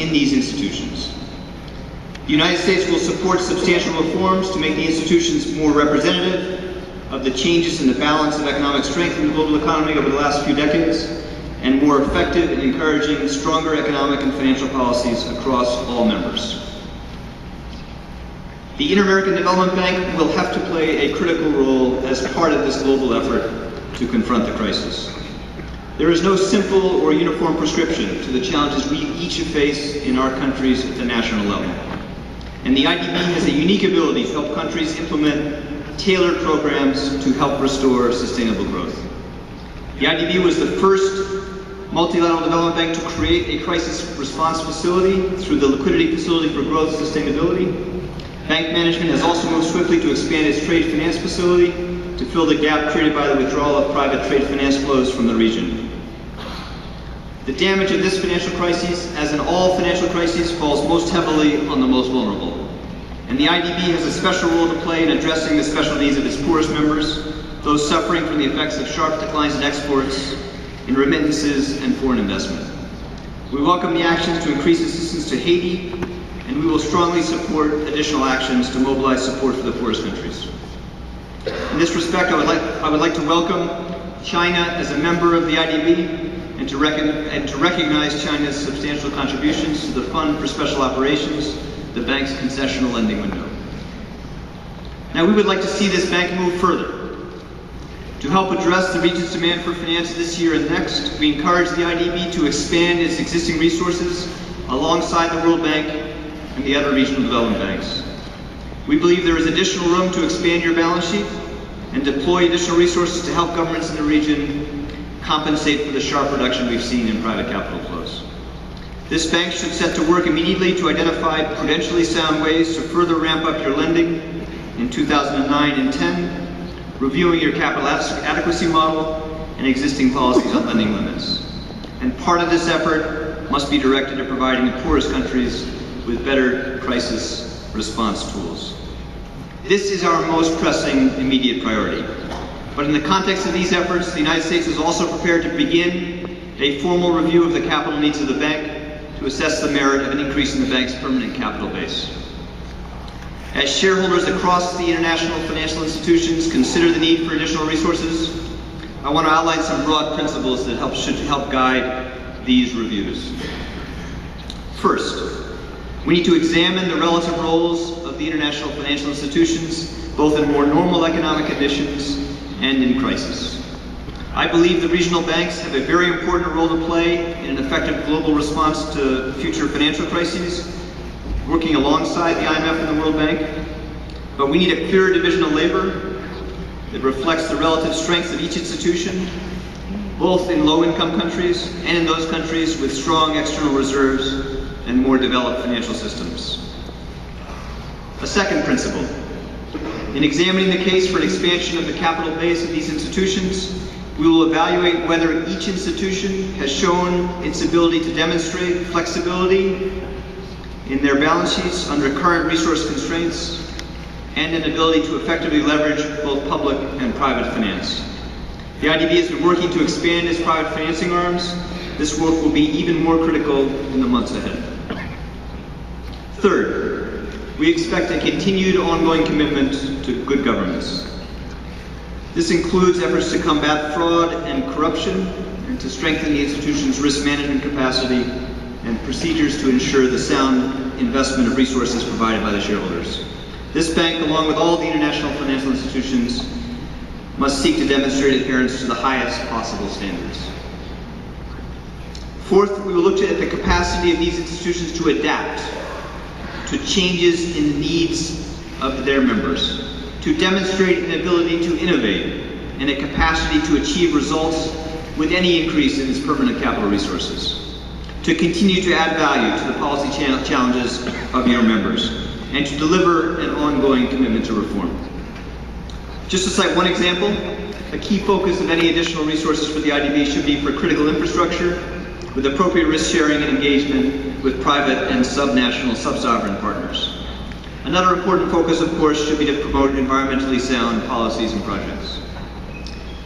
in these institutions. The United States will support substantial reforms to make the institutions more representative of the changes in the balance of economic strength in the global economy over the last few decades, and more effective in encouraging stronger economic and financial policies across all members. The Inter-American Development Bank will have to play a critical role as part of this global effort to confront the crisis. There is no simple or uniform prescription to the challenges we each face in our countries at the national level. And the IDB has a unique ability to help countries implement tailored programs to help restore sustainable growth. The IDB was the first multilateral development bank to create a crisis response facility through the Liquidity Facility for Growth and Sustainability. Bank management has also moved swiftly to expand its trade finance facility to fill the gap created by the withdrawal of private trade finance flows from the region. The damage of this financial crisis, as in all financial crises, falls most heavily on the most vulnerable. And the IDB has a special role to play in addressing the special needs of its poorest members, those suffering from the effects of sharp declines in exports, in remittances, and foreign investment. We welcome the actions to increase assistance to Haiti, and we will strongly support additional actions to mobilize support for the poorest countries. In this respect, I would like to welcome China as a member of the IDB and to recognize China's substantial contributions to the Fund for Special Operations, the bank's concessional lending window. Now, we would like to see this bank move further. To help address the region's demand for finance this year and next, we encourage the IDB to expand its existing resources alongside the World Bank and the other regional development banks. We believe there is additional room to expand your balance sheet and deploy additional resources to help governments in the region compensate for the sharp reduction we've seen in private capital flows. This bank should set to work immediately to identify prudentially sound ways to further ramp up your lending in 2009 and 10, reviewing your capital adequacy model and existing policies on lending limits. And part of this effort must be directed at providing the poorest countries with better crisis response tools. This is our most pressing immediate priority. But in the context of these efforts, the United States is also prepared to begin a formal review of the capital needs of the bank to assess the merit of an increase in the bank's permanent capital base. As shareholders across the international financial institutions consider the need for additional resources, I want to outline some broad principles that should help guide these reviews. First, we need to examine the relative roles of the international financial institutions, both in more normal economic conditions and in crisis. I believe the regional banks have a very important role to play in an effective global response to future financial crises, working alongside the IMF and the World Bank. But we need a clearer division of labor that reflects the relative strengths of each institution, both in low-income countries and in those countries with strong external reserves and more developed financial systems. A second principle: in examining the case for an expansion of the capital base of these institutions, we will evaluate whether each institution has shown its ability to demonstrate flexibility in their balance sheets under current resource constraints and an ability to effectively leverage both public and private finance. The IDB has been working to expand its private financing arms. This work will be even more critical in the months ahead. Third, we expect a continued ongoing commitment to good governance. This includes efforts to combat fraud and corruption and to strengthen the institution's risk management capacity and procedures to ensure the sound investment of resources provided by the shareholders. This bank, along with all the international financial institutions, must seek to demonstrate adherence to the highest possible standards. Fourth, we will look at the capacity of these institutions to adapt to changes in the needs of their members, to demonstrate an ability to innovate and a capacity to achieve results with any increase in its permanent capital resources, to continue to add value to the policy challenges of your members, and to deliver an ongoing commitment to reform. Just to cite one example, a key focus of any additional resources for the IDB should be for critical infrastructure, with appropriate risk sharing and engagement with private and subnational, sub-sovereign partners. Another important focus, of course, should be to promote environmentally sound policies and projects.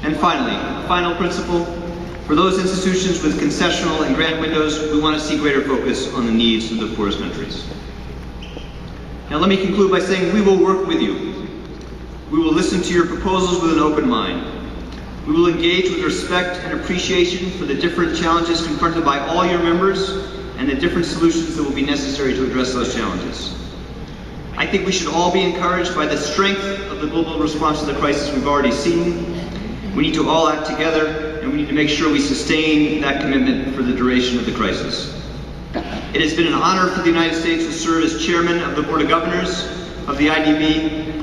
And finally, a final principle, For those institutions with concessional and grant windows, we want to see greater focus on the needs of the poorest countries. Now let me conclude by saying we will work with you. We will listen to your proposals with an open mind. We will engage with respect and appreciation for the different challenges confronted by all your members and the different solutions that will be necessary to address those challenges. I think we should all be encouraged by the strength of the global response to the crisis we've already seen. We need to all act together, and we need to make sure we sustain that commitment for the duration of the crisis. It has been an honor for the United States to serve as chairman of the Board of Governors of the IDB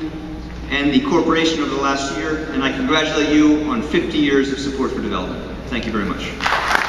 and the corporation over the last year, and I congratulate you on 50 years of support for development. Thank you very much.